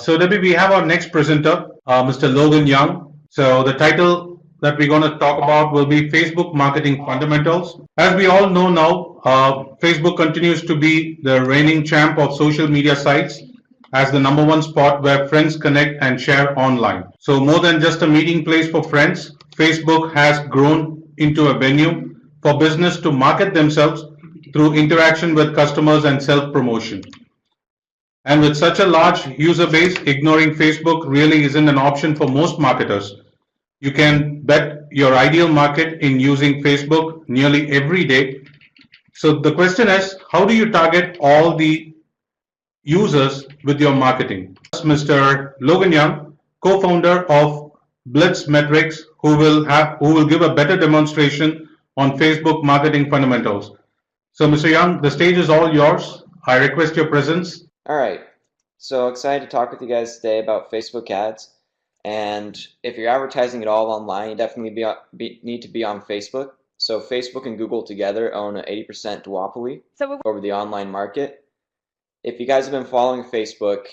So Debbie, we have our next presenter, Mr. Logan Young. So the title that we're going to talk about will be Facebook Marketing Fundamentals. As we all know now, Facebook continues to be the reigning champ of social media sites as the number one spot where friends connect and share online. So more than just a meeting place for friends, Facebook has grown into a venue for business to market themselves through interaction with customers and self-promotion. And with such a large user base, ignoring Facebook really isn't an option for most marketers. You can bet your ideal market in using Facebook nearly every day. So the question is, how do you target all the users with your marketing? Mr. Logan Young, co-founder of Blitz Metrics, who will give a better demonstration on Facebook marketing fundamentals. So Mr. Young, the stage is all yours. I request your presence. All right, so excited to talk with you guys today about Facebook ads. And if you're advertising at all online, you definitely need to be on Facebook. So Facebook and Google together own an 80% duopoly over the online market. If you guys have been following Facebook,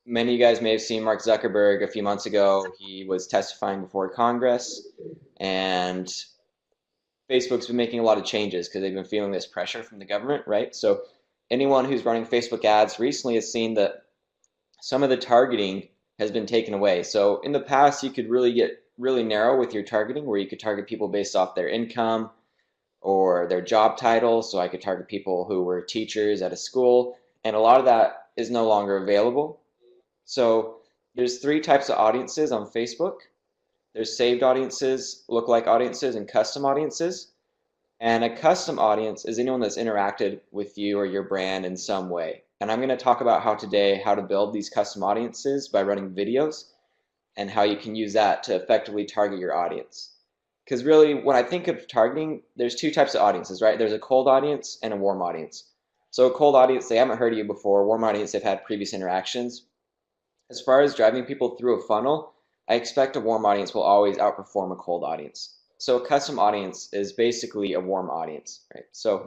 many of you guys may have seen Mark Zuckerberg a few months ago. He was testifying before Congress, and Facebook's been making a lot of changes because they've been feeling this pressure from the government, right? So anyone who's running Facebook ads recently has seen that some of the targeting has been taken away. So in the past, you could really get really narrow with your targeting, where you could target people based off their income or their job title. So I could target people who were teachers at a school, and a lot of that is no longer available. So there's three types of audiences on Facebook. There's saved audiences, lookalike audiences, and custom audiences. And a custom audience is anyone that's interacted with you or your brand in some way. And I'm going to talk about how to build these custom audiences by running videos, and how you can use that to effectively target your audience. Because really, when I think of targeting, there's two types of audiences, right? There's a cold audience and a warm audience. So a cold audience, they haven't heard of you before. A warm audience, they've had previous interactions. As far as driving people through a funnel, I expect a warm audience will always outperform a cold audience. So a custom audience is basically a warm audience, right?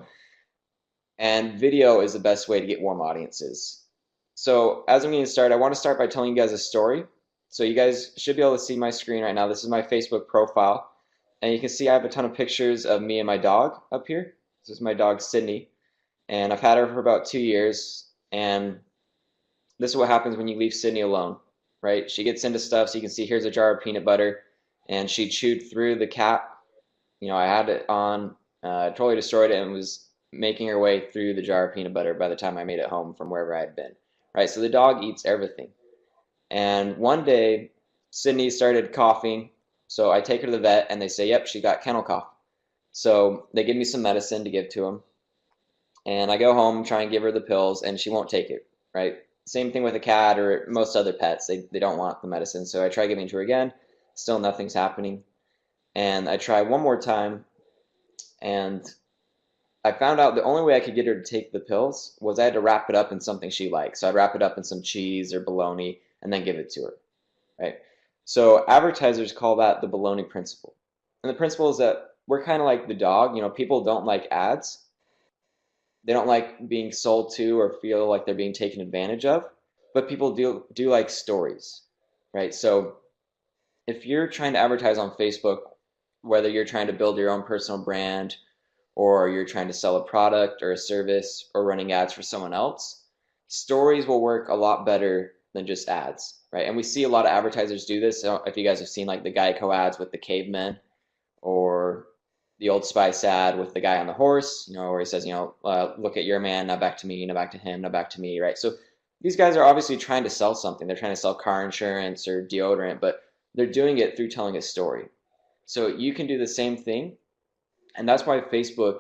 And video is the best way to get warm audiences. So as I'm going to start, I want to start by telling you guys a story. So you guys should be able to see my screen right now. This is my Facebook profile. And you can see I have a ton of pictures of me and my dog up here. This is my dog, Sydney. And I've had her for about 2 years. And this is what happens when you leave Sydney alone, right? She gets into stuff. So you can see here's a jar of peanut butter. And she chewed through the cap. You know, I had it on, totally destroyed it, and was making her way through the jar of peanut butter by the time I made it home from wherever I had been, right? So the dog eats everything. And one day, Sydney started coughing. So I take her to the vet, and they say, yep, she got kennel cough. So they give me some medicine to give to him. And I go home, try and give her the pills, and she won't take it, right? Same thing with a cat or most other pets. They don't want the medicine. So I try giving it to her again. Still nothing's happening. And I try one more time, and I found out the only way I could get her to take the pills was I had to wrap it up in something she likes. So I'd wrap it up in some cheese or bologna and then give it to her, right? So advertisers call that the bologna principle. And the principle is that we're kind of like the dog. You know, people don't like ads. They don't like being sold to or feel like they're being taken advantage of. But people do like stories, right? So if you're trying to advertise on Facebook, whether you're trying to build your own personal brand, or you're trying to sell a product or a service, or running ads for someone else, stories will work a lot better than just ads, right? And we see a lot of advertisers do this. So if you guys have seen like the Geico ads with the cavemen, or the Old Spice ad with the guy on the horse, you know, where he says, you know, look at your man, now back to me, now back to him, now back to me, right? So these guys are obviously trying to sell something. They're trying to sell car insurance or deodorant, but they're doing it through telling a story. So you can do the same thing. And that's why Facebook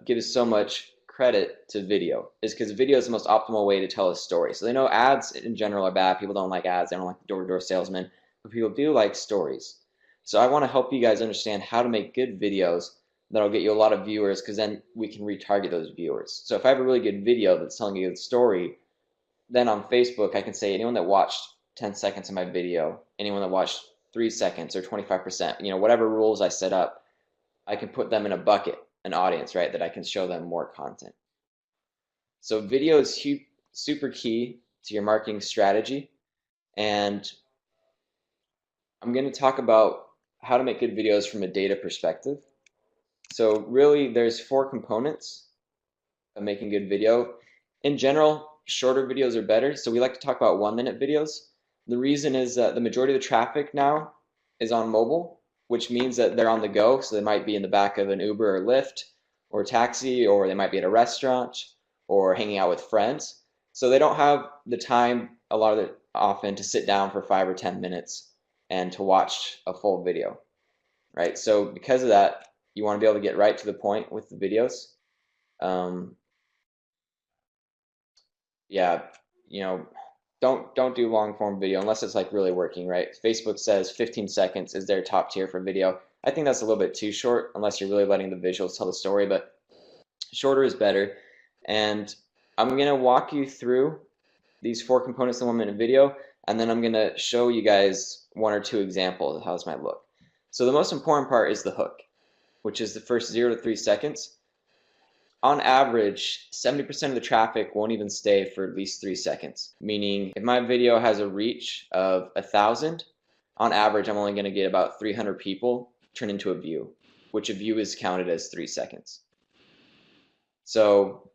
gives so much credit to video, is because video is the most optimal way to tell a story. So they know ads in general are bad. People don't like ads. They don't like the door-to-door salesman. But people do like stories. So I want to help you guys understand how to make good videos that'll get you a lot of viewers, because then we can retarget those viewers. So if I have a really good video that's telling you a good story, then on Facebook I can say anyone that watched 10 seconds of my video, anyone that watched 3 seconds or 25%, you know, whatever rules I set up, I can put them in a bucket, an audience, right, that I can show them more content. So video is super key to your marketing strategy. And I'm going to talk about how to make good videos from a data perspective. So really, there's 4 components of making good video. In general, shorter videos are better. So we like to talk about 1-minute videos. The reason is that the majority of the traffic now is on mobile, which means that they're on the go. So they might be in the back of an Uber or Lyft or taxi, or they might be at a restaurant or hanging out with friends. So they don't have the time a lot of the often to sit down for 5 or 10 minutes and to watch a full video, right? So because of that, you want to be able to get right to the point with the videos. Yeah, you know, don't do long form video unless it's like really working, right? Facebook says 15 seconds is their top tier for video. I think that's a little bit too short unless you're really letting the visuals tell the story, but shorter is better. And I'm going to walk you through these 4 components in 1-minute video, and then I'm going to show you guys 1 or 2 examples of how this might look. So the most important part is the hook, which is the first 0 to 3 seconds. On average, 70% of the traffic won't even stay for at least 3 seconds. Meaning, if my video has a reach of 1,000, on average, I'm only going to get about 300 people turn into a view, which a view is counted as 3 seconds. So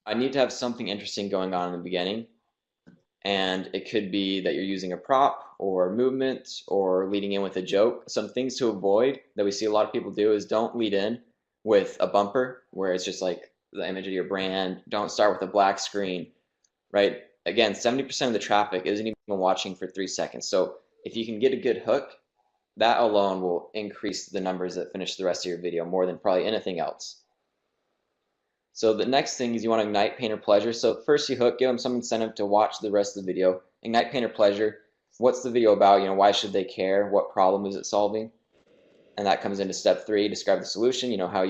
I need to have something interesting going on in the beginning. And it could be that you're using a prop or movement or leading in with a joke. Some things to avoid that we see a lot of people do is don't lead in with a bumper where it's just like the image of your brand. Don't start with a black screen, right? Again, 70% of the traffic isn't even watching for 3 seconds. So if you can get a good hook, that alone will increase the numbers that finish the rest of your video more than probably anything else. So the next thing is you want to ignite pain or pleasure. So first you hook, give them some incentive to watch the rest of the video. Ignite pain or pleasure. What's the video about? You know, why should they care? What problem is it solving? And that comes into step 3, describe the solution, you know, how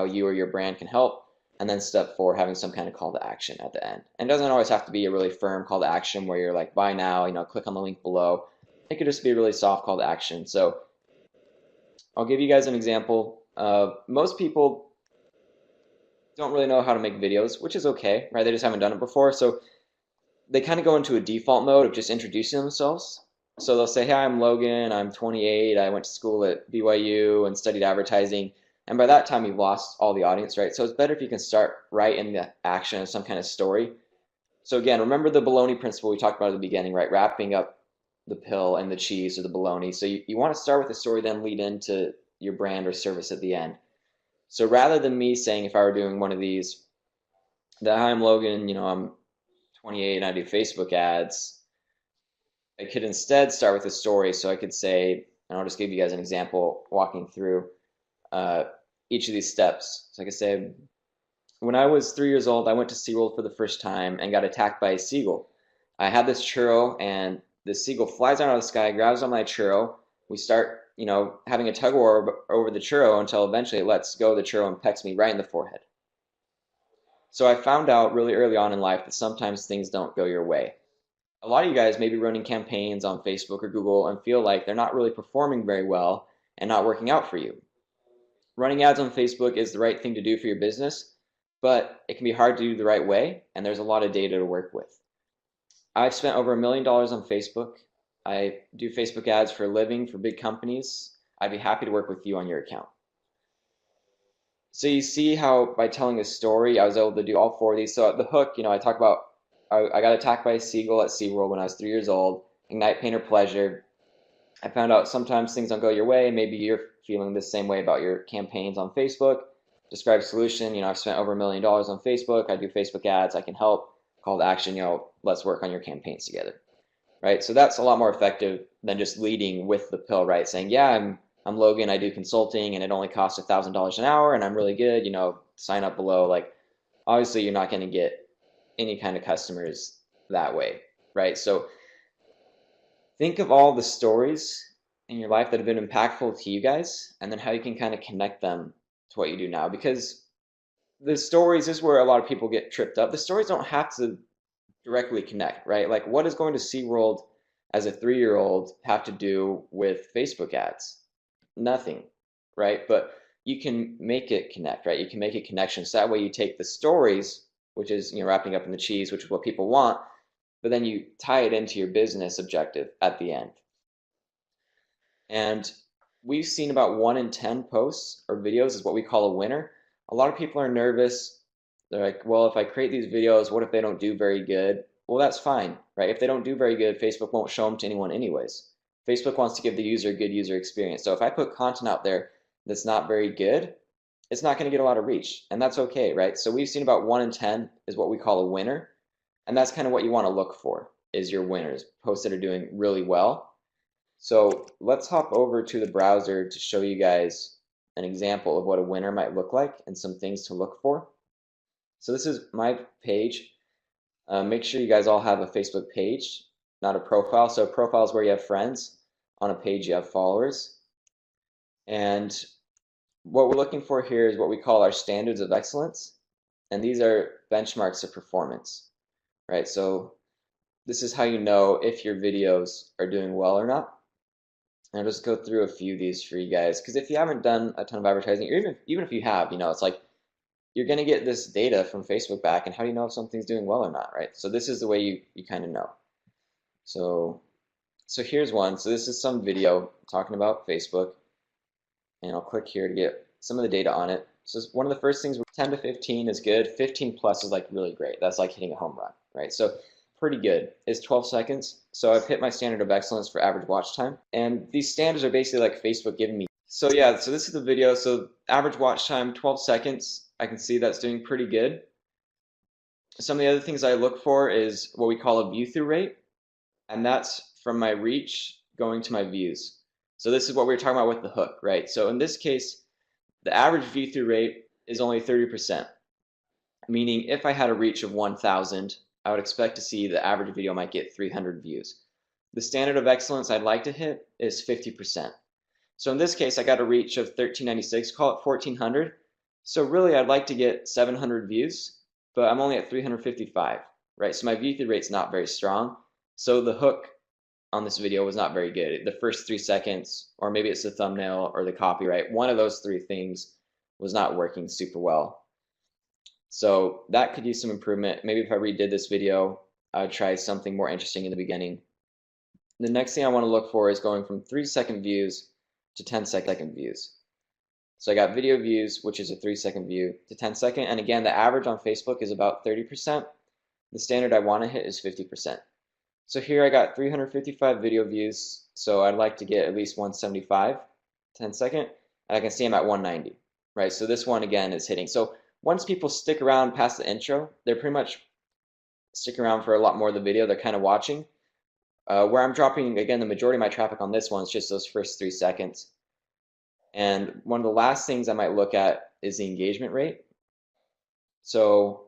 you or your brand can help. And then step 4, having some kind of call to action at the end. And it doesn't always have to be a really firm call to action where you're like, buy now, you know, click on the link below. It could just be a really soft call to action. So I'll give you guys an example. Most people don't really know how to make videos, which is okay, right? They just haven't done it before. So they kind of go into a default mode of just introducing themselves. So they'll say, "Hi, I'm Logan, I'm 28, I went to school at BYU and studied advertising." And by that time, you've lost all the audience, right? So it's better if you can start right in the action of some kind of story. So again, remember the bologna principle we talked about at the beginning, right? Wrapping up the pill and the cheese or the bologna. So you want to start with a story, then lead into your brand or service at the end. So rather than me saying, if I were doing one of these, that "Hi, I'm Logan, you know, I'm 28 and I do Facebook ads," I could instead start with a story. So I could say, and I'll just give you guys an example walking through each of these steps. So I could say, when I was 3 years old, I went to SeaWorld for the first time and got attacked by a seagull. I had this churro, and the seagull flies out of the sky, grabs on my churro. We start, you know, having a tug of war over the churro until eventually it lets go of the churro and pecks me right in the forehead. So I found out really early on in life that sometimes things don't go your way. A lot of you guys may be running campaigns on Facebook or Google and feel like they're not really performing very well and not working out for you. Running ads on Facebook is the right thing to do for your business, but it can be hard to do the right way, and there's a lot of data to work with. I've spent over $1 million on Facebook. I do Facebook ads for a living for big companies. I'd be happy to work with you on your account. So you see how by telling a story, I was able to do all 4 of these. So at the hook, you know, I talk about I got attacked by a seagull at SeaWorld when I was 3 years old. Ignite pain or pleasure. I found out sometimes things don't go your way. Maybe you're feeling the same way about your campaigns on Facebook. Describe solution. You know, I've spent over $1 million on Facebook. I do Facebook ads. I can help. Call to action. You know, let's work on your campaigns together. Right. So that's a lot more effective than just leading with the pill. Right. Saying, yeah, I'm Logan. I do consulting, and it only costs $1,000 an hour, and I'm really good. You know, sign up below. Like, obviously, you're not going to get any kind of customers that way, right? So think of all the stories in your life that have been impactful to you guys, and then how you can kind of connect them to what you do now. Because the stories is where a lot of people get tripped up. The stories don't have to directly connect, right? Like, what is going to SeaWorld as a 3-year-old have to do with Facebook ads? Nothing, right? But you can make it connect, right? You can make a connection. So that way you take the stories which is, wrapping up in the cheese, which is what people want, but then you tie it into your business objective at the end. And we've seen about 1 in 10 posts or videos is what we call a winner. A lot of people are nervous. They're like, well, if I create these videos, what if they don't do very good? Well, that's fine, right? If they don't do very good, Facebook won't show them to anyone anyways. Facebook wants to give the user a good user experience. So if I put content out there that's not very good, it's not going to get a lot of reach, and that's okay, right? So we've seen about 1 in 10 is what we call a winner, and that's kind of what you want to look for, is your winners, posts that are doing really well. So let's hop over to the browser to show you guys an example of what a winner might look like and some things to look for. So this is my page. Make sure you guys all have a Facebook page, not a profile. So a profile is where you have friends. On a page you have followers. And what we're looking for here is what we call our standards of excellence. And these are benchmarks of performance, right? So this is how you know if your videos are doing well or not. And I'll just go through a few of these for you guys, because if you haven't done a ton of advertising, or even if you have, it's like you're going to get this data from Facebook back, and how do you know if something's doing well or not, right? So this is the way you kind of know. So here's one. So this is some video talking about Facebook, and I'll click here to get some of the data on it. So one of the first things, 10 to 15 is good. 15 plus is like really great. That's like hitting a home run, right? So pretty good. It's 12 seconds. So I've hit my standard of excellence for average watch time. And these standards are basically like Facebook giving me. So yeah, so this is the video. So average watch time, 12 seconds. I can see that's doing pretty good. Some of the other things I look for is what we call a view through rate. And that's from my reach going to my views. So this is what we were talking about with the hook, right? So in this case, the average view through rate is only 30%. Meaning if I had a reach of 1,000, I would expect to see the average video might get 300 views. The standard of excellence I'd like to hit is 50%. So in this case, I got a reach of 1396, call it 1400. So really I'd like to get 700 views, but I'm only at 355, right? So my view through rate's not very strong. So the hook on this video was not very good. The first 3 seconds, or maybe it's the thumbnail or the copyright, one of those 3 things was not working super well. So that could use some improvement. Maybe if I redid this video, I would try something more interesting in the beginning. The next thing I want to look for is going from 3-second views to 10-second views. So I got video views, which is a 3-second view, to 10-second. And again, the average on Facebook is about 30%. The standard I want to hit is 50%. So here I got 355 video views. So I'd like to get at least 175, 10-second. And I can see I'm at 190, right? So this one again is hitting. So once people stick around past the intro, they're pretty much sticking around for a lot more of the video. They're kind of watching. Where I'm dropping, again, the majority of my traffic on this one is just those first 3 seconds. And one of the last things I might look at is the engagement rate. So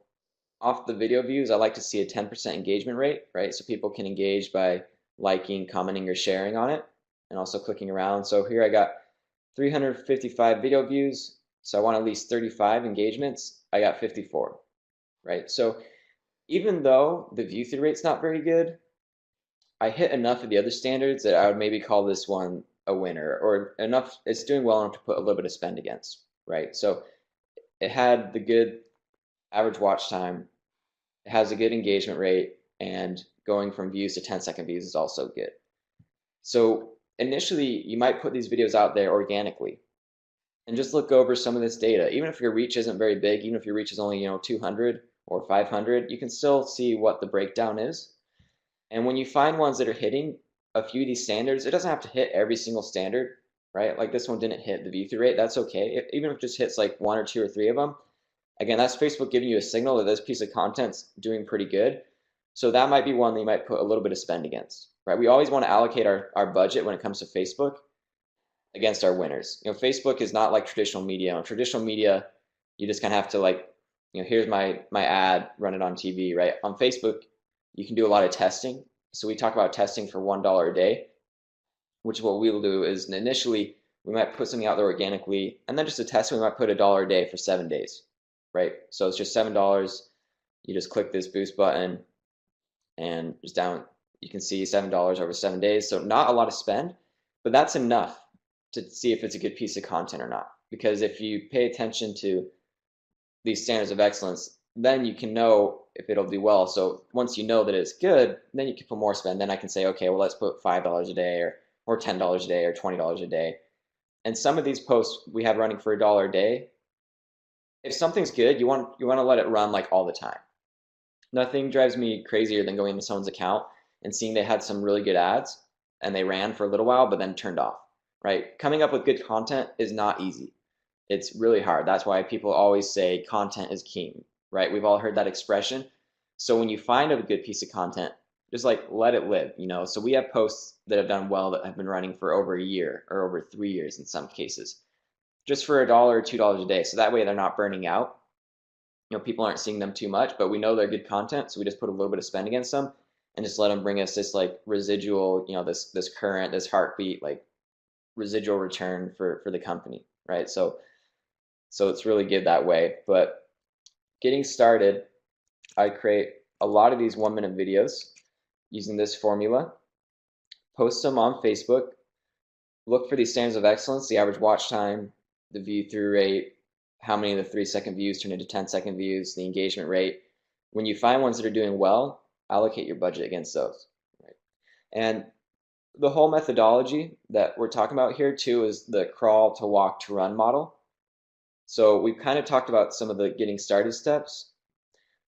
off the video views, I like to see a 10% engagement rate, right? So people can engage by liking, commenting, or sharing on it, and also clicking around. So here I got 355 video views. So I want at least 35 engagements. I got 54, right? So even though the view through rate's not very good, I hit enough of the other standards that I would maybe call this one a winner, or enough, it's doing well enough to put a little bit of spend against, right? So it had the good average watch time, it has a good engagement rate, and going from views to 10-second views is also good. So initially, you might put these videos out there organically and just look over some of this data. Even if your reach isn't very big, even if your reach is only 200 or 500, you can still see what the breakdown is. And when you find ones that are hitting a few of these standards, it doesn't have to hit every single standard, right? Like this one didn't hit the view through rate, that's okay. Even if it just hits like 1 or 2 or 3 of them, again, that's Facebook giving you a signal that this piece of content's doing pretty good. So that might be one that you might put a little bit of spend against, right? We always want to allocate our budget when it comes to Facebook against our winners. Facebook is not like traditional media. On traditional media, you just kind of have to like, here's my ad, run it on TV, right? On Facebook, you can do a lot of testing. So we talk about testing for $1 a day, which what we'll do is initially we might put something out there organically, and then just to test, we might put $1 a day for 7 days, right? So it's just $7. You just click this boost button, and just down, you can see $7 over 7 days. So not a lot of spend, but that's enough to see if it's a good piece of content or not. Because if you pay attention to these standards of excellence, then you can know if it'll do well. So once you know that it's good, then you can put more spend. Then I can say, okay, well, let's put $5 a day or $10 a day or $20 a day. And some of these posts we have running for $1 a day. If something's good, you want to let it run like all the time. Nothing drives me crazier than going into someone's account and seeing they had some really good ads and they ran for a little while but then turned off, right? Coming up with good content is not easy. It's really hard. That's why people always say content is king, right? We've all heard that expression. So when you find a good piece of content, just like let it live, you know? So we have posts that have done well that have been running for over a year or over 3 years in some cases, just for $1 or $2 a day. So that way they're not burning out. You know, people aren't seeing them too much, but we know they're good content, so we just put a little bit of spend against them and just let them bring us this like residual, you know, this current, this heartbeat, like residual return for the company, right? So it's really good that way. But getting started, I create a lot of these 1-minute videos using this formula, post them on Facebook, look for these standards of excellence, the average watch time, the view through rate, how many of the 3-second views turn into 10-second views, the engagement rate. When you find ones that are doing well, allocate your budget against those. Right? And the whole methodology that we're talking about here too is the crawl to walk to run model. So we've kind of talked about some of the getting started steps.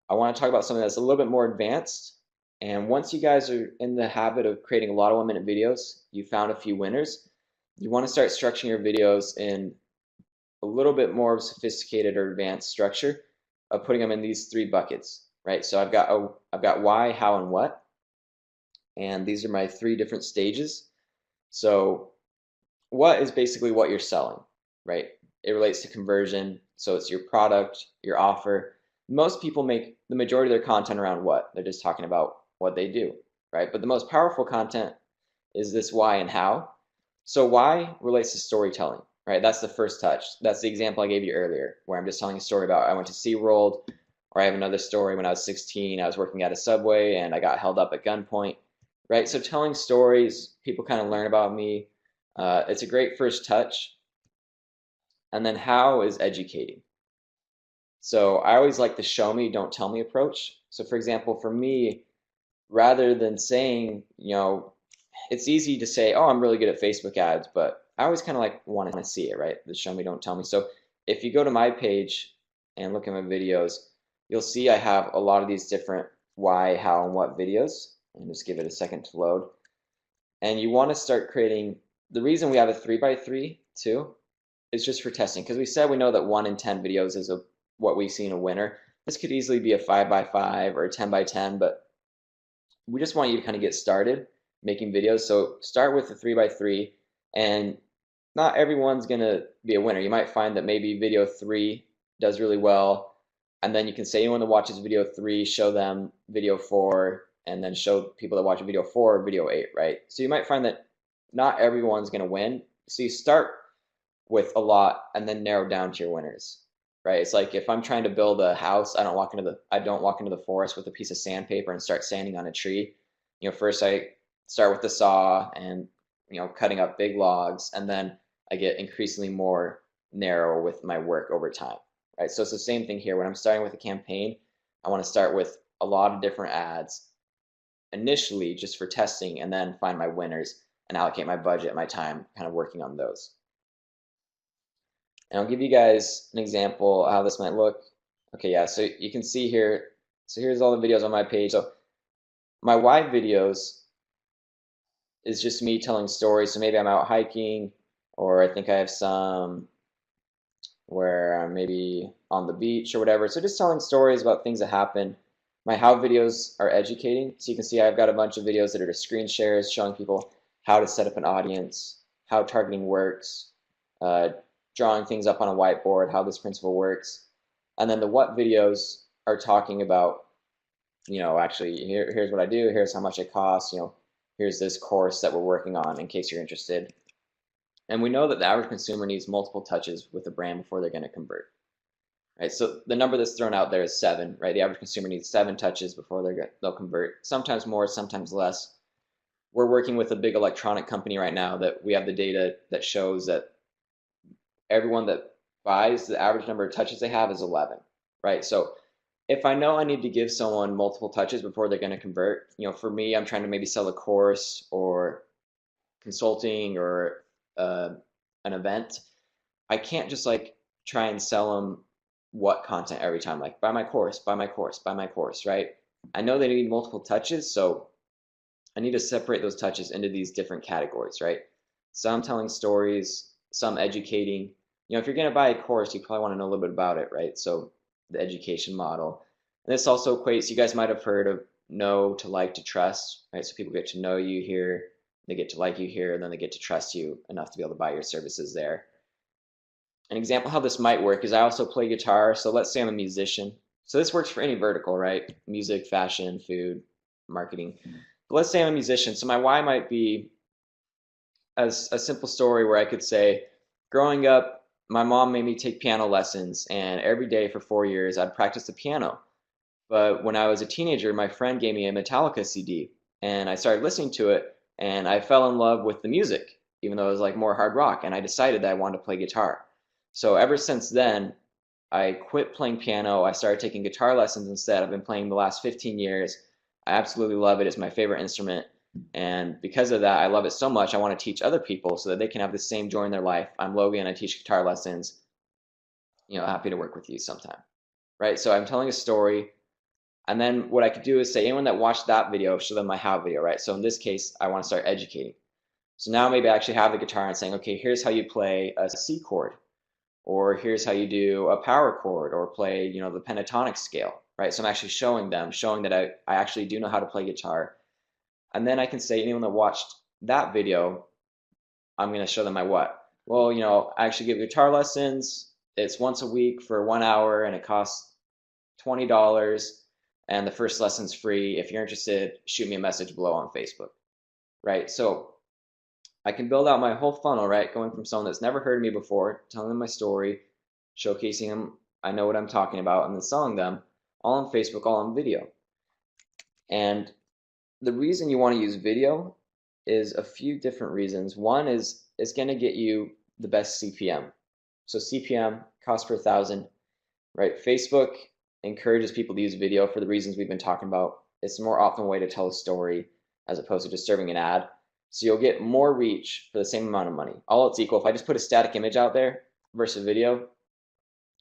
I want to talk about something that's a little bit more advanced. And once you guys are in the habit of creating a lot of 1-minute videos, you found a few winners, you want to start structuring your videos in a little bit more sophisticated or advanced structure of putting them in these 3 buckets, right? So I've got why, how, and what, and these are my 3 different stages. So what is basically what you're selling, right? It relates to conversion, so it's your product, your offer. Most people make the majority of their content around what? They're just talking about what they do, right? But the most powerful content is this why and how. So why relates to storytelling, right? That's the first touch. That's the example I gave you earlier, where I'm just telling a story about I went to SeaWorld, or I have another story when I was 16, I was working at a Subway and I got held up at gunpoint, right? So telling stories, people kind of learn about me. It's a great first touch. And then how is educating. So I always like the show me, don't tell me approach. So for example, for me, rather than saying, you know, it's easy to say, oh, I'm really good at Facebook ads, but I always kind of like want to see it, right? The show me, don't tell me. So if you go to my page and look at my videos, you'll see I have a lot of these different why, how, and what videos. And just give it a second to load. And you want to start creating, the reason we have a 3x3 too, is just for testing. Because we said we know that 1 in 10 videos is what we've seen a winner. This could easily be a 5x5 or a 10x10, but we just want you to kind of get started making videos. So start with the 3x3, and not everyone's gonna be a winner. You might find that maybe video 3 does really well, and then you can say anyone that watches video 3, show them video 4, and then show people that watch video 4 video 8, right? So you might find that not everyone's gonna win. So you start with a lot and then narrow down to your winners, right? It's like if I'm trying to build a house, I don't walk into the forest with a piece of sandpaper and start sanding on a tree. You know, first I start with the saw and, you know, cutting up big logs, and then I get increasingly more narrow with my work over time, right? So it's the same thing here. When I'm starting with a campaign, I want to start with a lot of different ads initially just for testing, and then find my winners and allocate my budget, my time, kind of working on those. And I'll give you guys an example how this might look. Okay, yeah, so you can see here, so here's all the videos on my page. So my why videos is just me telling stories. So maybe I'm out hiking, or I think I have some where I'm maybe on the beach or whatever. So just telling stories about things that happen. My how videos are educating. So you can see I've got a bunch of videos that are just screen shares showing people how to set up an audience, how targeting works, drawing things up on a whiteboard, how this principle works. And then the what videos are talking about, you know, actually here's what I do, here's how much it costs, you know, here's this course that we're working on in case you're interested. And we know that the average consumer needs multiple touches with a brand before they're going to convert. Right? So the number that's thrown out there is 7, right? The average consumer needs 7 touches before they'll convert. Sometimes more, sometimes less. We're working with a big electronic company right now that we have the data that shows that everyone that buys, the average number of touches they have is 11, right? So if I know I need to give someone multiple touches before they're going to convert, for me, I'm trying to maybe sell a course or consulting or an event. I can't just like try and sell them what content every time, like buy my course, buy my course, buy my course, right? I know they need multiple touches, so I need to separate those touches into these different categories, right? Some telling stories, some educating. If you're going to buy a course, you probably want to know a little bit about it, right? So the education model. And this also equates, you guys might have heard of know to like to trust, right? So people get to know you here, they get to like you here, and then they get to trust you enough to be able to buy your services there. An example how this might work is I also play guitar. So let's say I'm a musician. So this works for any vertical, right? Music, fashion, food, marketing. But let's say I'm a musician. So my why might be as a simple story where I could say, growing up, my mom made me take piano lessons, and every day for 4 years, I'd practice the piano. But when I was a teenager, my friend gave me a Metallica CD, and I started listening to it, and I fell in love with the music, even though it was like more hard rock, and I decided that I wanted to play guitar. So ever since then, I quit playing piano. I started taking guitar lessons instead. I've been playing the last 15 years. I absolutely love it. It's my favorite instrument. And because of that, I love it so much, I want to teach other people so that they can have the same joy in their life. I'm Logan. I teach guitar lessons. Happy to work with you sometime. Right? So I'm telling a story. And then what I could do is say, anyone that watched that video, show them my how video, right? So in this case, I want to start educating. So now maybe I actually have the guitar and saying, okay, here's how you play a C chord, or here's how you do a power chord, or play, the pentatonic scale, right? So I'm actually showing them, showing that I actually do know how to play guitar. And then I can say, anyone that watched that video, I'm going to show them my what. Well, I actually give guitar lessons. It's once a week for 1 hour, and it costs $20. And the first lesson's free. If you're interested, shoot me a message below on Facebook, right? So I can build out my whole funnel, right? Going from someone that's never heard of me before, telling them my story, showcasing them, I know what I'm talking about, and then selling them all on Facebook, all on video. And the reason you want to use video is a few different reasons. One is it's going to get you the best CPM. So CPM, cost per thousand, right? Facebook encourages people to use video for the reasons we've been talking about. It's a more optimal way to tell a story as opposed to just serving an ad. So you'll get more reach for the same amount of money. All else equal, if I just put a static image out there versus video,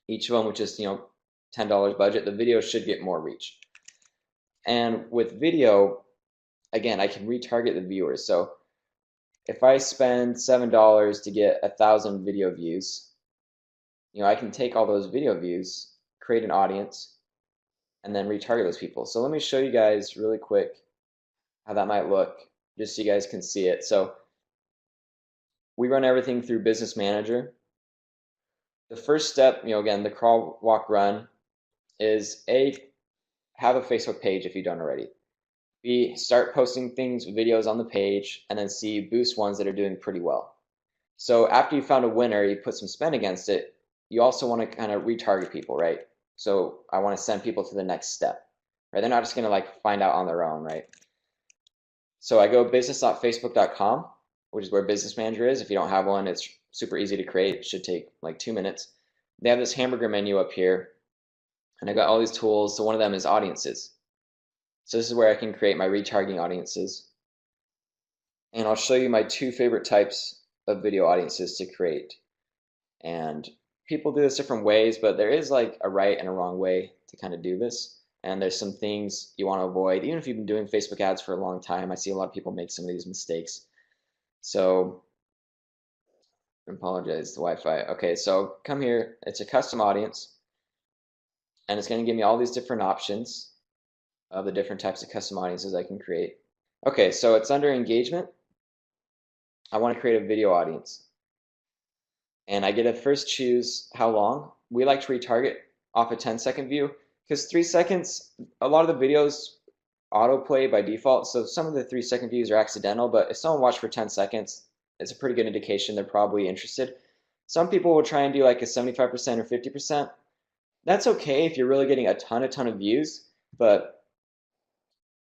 each one with just, $10 budget, the video should get more reach. And with video, again, I can retarget the viewers. So if I spend $7 to get 1,000 video views, I can take all those video views, create an audience, and then retarget those people. So let me show you guys really quick how that might look, just so you guys can see it. So we run everything through Business Manager. The first step, again, the crawl, walk, run, is A, have a Facebook page if you don't already. B, start posting things, videos on the page, and then C, boost ones that are doing pretty well. So after you found a winner, you put some spend against it, you also want to kind of retarget people, right? So I want to send people to the next step, right? They're not just going to like find out on their own, right? So I go business.facebook.com, which is where Business Manager is. If you don't have one, it's super easy to create. It should take like 2 minutes. They have this hamburger menu up here, and I got all these tools. So one of them is audiences. So this is where I can create my retargeting audiences. And I'll show you my 2 favorite types of video audiences to create. And people do this different ways, but there is like a right and a wrong way to kind of do this. And there's some things you want to avoid. Even if you've been doing Facebook ads for a long time, I see a lot of people make some of these mistakes. So I apologize, the Wi-Fi. Okay, so come here. It's a custom audience. And it's going to give me all these different options of the different types of custom audiences I can create. Okay, so it's under engagement. I want to create a video audience. And I get to first choose how long. We like to retarget off a 10-second view because 3 seconds, a lot of the videos autoplay by default. So some of the 3-second views are accidental, but if someone watched for 10 seconds, it's a pretty good indication they're probably interested. Some people will try and do like a 75% or 50%. That's okay if you're really getting a ton of views, but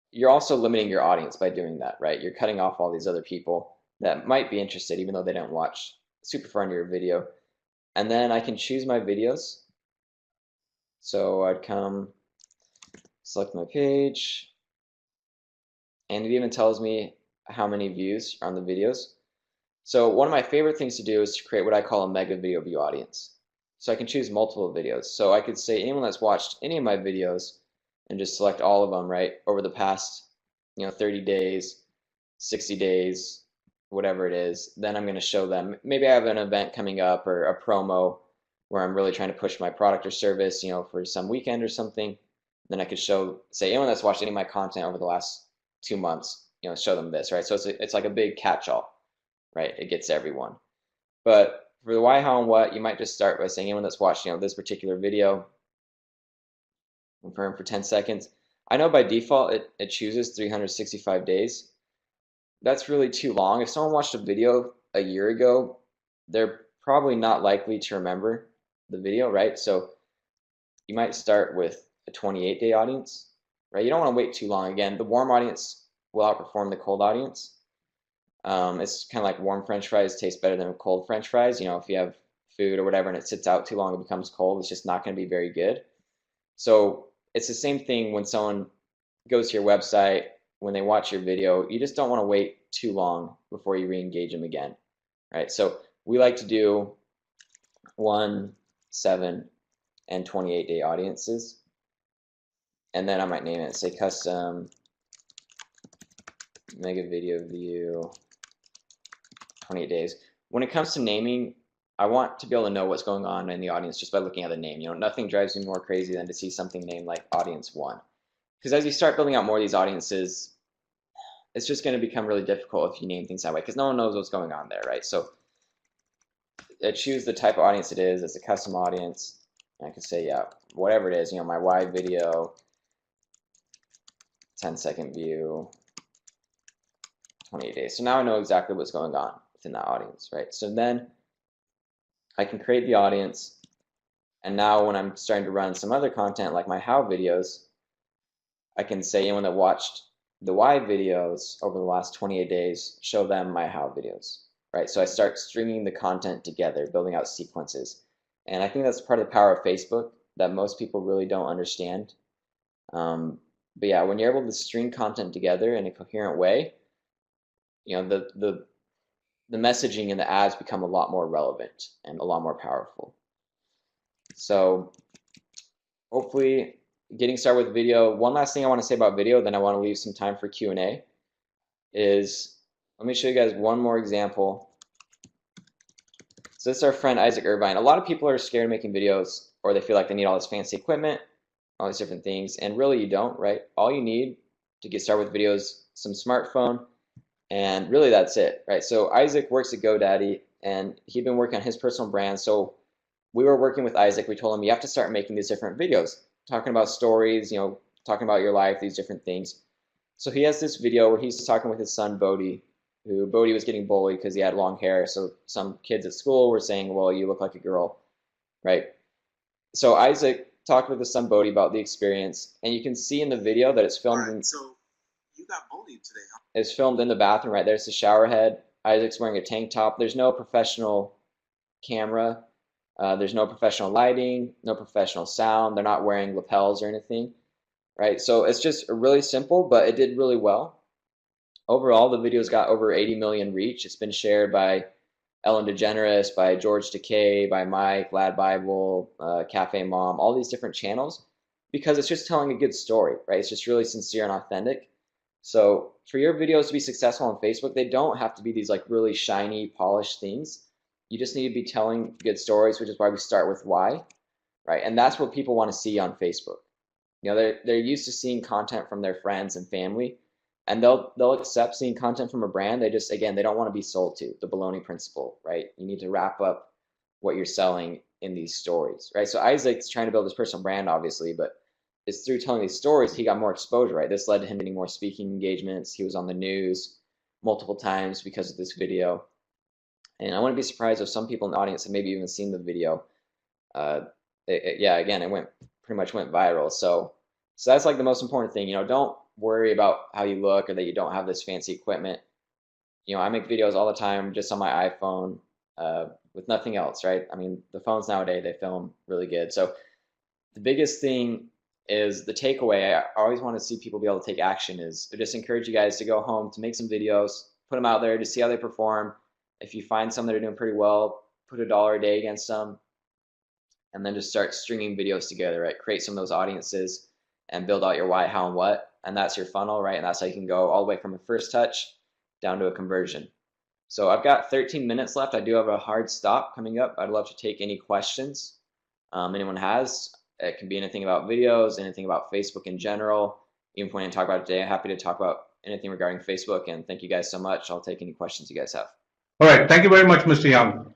you're also limiting your audience by doing that, right? You're cutting off all these other people that might be interested even though they don't watch super far into your video. And then I can choose my videos. So I'd come select my page, and it even tells me how many views are on the videos. So one of my favorite things to do is to create what I call a mega video view audience. So I can choose multiple videos. So I could say anyone that's watched any of my videos and just select all of them, right, over the past 30 days, 60 days, whatever it is, then I'm going to show them. Maybe I have an event coming up or a promo where I'm really trying to push my product or service, for some weekend or something. Then I could say anyone that's watched any of my content over the last 2 months, show them this, right? So it's like a big catch-all, right? It gets everyone. But for the why, how, and what, you might just start by saying anyone that's watched, this particular video, confirm for 10 seconds. I know by default it chooses 365 days. That's really too long. If someone watched a video a year ago, they're probably not likely to remember the video, right? So you might start with a 28-day audience, right? You don't want to wait too long. Again, the warm audience will outperform the cold audience. It's kind of like warm French fries taste better than cold French fries. If you have food or whatever and it sits out too long, it becomes cold. It's just not going to be very good. So it's the same thing when someone goes to your website, when they watch your video, you just don't want to wait too long before you re-engage them again, right? So we like to do 1, 7, and 28-day audiences. And then I might name it, say custom mega video view 28 days. When it comes to naming, I want to be able to know what's going on in the audience just by looking at the name. Nothing drives me more crazy than to see something named like audience 1. Because as you start building out more of these audiences, it's just going to become really difficult if you name things that way because no one knows what's going on there, right? So choose the type of audience it is. It's a custom audience. And I can say, yeah, whatever it is, my why video, 10-second view, 28 days. So now I know exactly what's going on within that audience, right? So then I can create the audience. And now when I'm starting to run some other content like my how videos, I can say anyone that watched the why videos over the last 28 days, show them my how videos, right? So I start stringing the content together, building out sequences. And I think that's part of the power of Facebook that most people really don't understand. But yeah, when you're able to string content together in a coherent way, the messaging and the ads become a lot more relevant and a lot more powerful. So hopefully getting started with video. One last thing I want to say about video, then I want to leave some time for Q&A, is let me show you guys one more example. So this is our friend Isaac Irvine. A lot of people are scared of making videos, or they feel like they need all this fancy equipment, all these different things, and really you don't, right? All you need to get started with videos, some smartphone, and really that's it, right? So Isaac works at GoDaddy, and he'd been working on his personal brand. So we were working with Isaac. We told him, you have to start making these different videos, talking about stories, talking about your life, these different things. So he has this video where he's talking with his son, Bodhi, who Bodhi was getting bullied because he had long hair. So some kids at school were saying, well, you look like a girl, right? So Isaac talked with his son, Bodhi, about the experience. And you can see in the video that it's filmed in... So you got bullied today, huh? It's filmed in the bathroom, right? There's the shower head. Isaac's wearing a tank top. There's no professional camera. There's no professional lighting, no professional sound. They're not wearing lapels or anything, right? So it's just really simple, but it did really well. Overall, the video's got over 80 million reach. It's been shared by Ellen DeGeneres, by George Takei, by Mike, Lad Bible, Cafe Mom, all these different channels, because it's just telling a good story, right? It's just really sincere and authentic. So for your videos to be successful on Facebook, they don't have to be these like really shiny, polished things. You just need to be telling good stories, which is why we start with why, right? And that's what people want to see on Facebook. They're used to seeing content from their friends and family, and they'll accept seeing content from a brand. They just, again, they don't want to be sold to, the baloney principle, right? You need to wrap up what you're selling in these stories, right? So Isaac's trying to build his personal brand, obviously, but it's through telling these stories he got more exposure, right? This led to him getting more speaking engagements. He was on the news multiple times because of this video. And I wouldn't be surprised if some people in the audience have maybe even seen the video. Yeah, again, it pretty much went viral. So that's like the most important thing. Don't worry about how you look or that you don't have this fancy equipment. I make videos all the time just on my iPhone with nothing else, right? I mean, the phones nowadays, they film really good. So the biggest thing is the takeaway. I always want to see people be able to take action. Is I just encourage you guys to go home, to make some videos, put them out there to see how they perform. If you find some that are doing pretty well, put $1 a day against them, and then just start stringing videos together, right? Create some of those audiences and build out your why, how, and what. And that's your funnel, right? And that's how you can go all the way from a first touch down to a conversion. So I've got 13 minutes left. I do have a hard stop coming up. I'd love to take any questions anyone has. It can be anything about videos, anything about Facebook in general. Even if we didn't talk about it today, I'm happy to talk about anything regarding Facebook. And thank you guys so much. I'll take any questions you guys have. All right. Thank you very much, Mr. Young.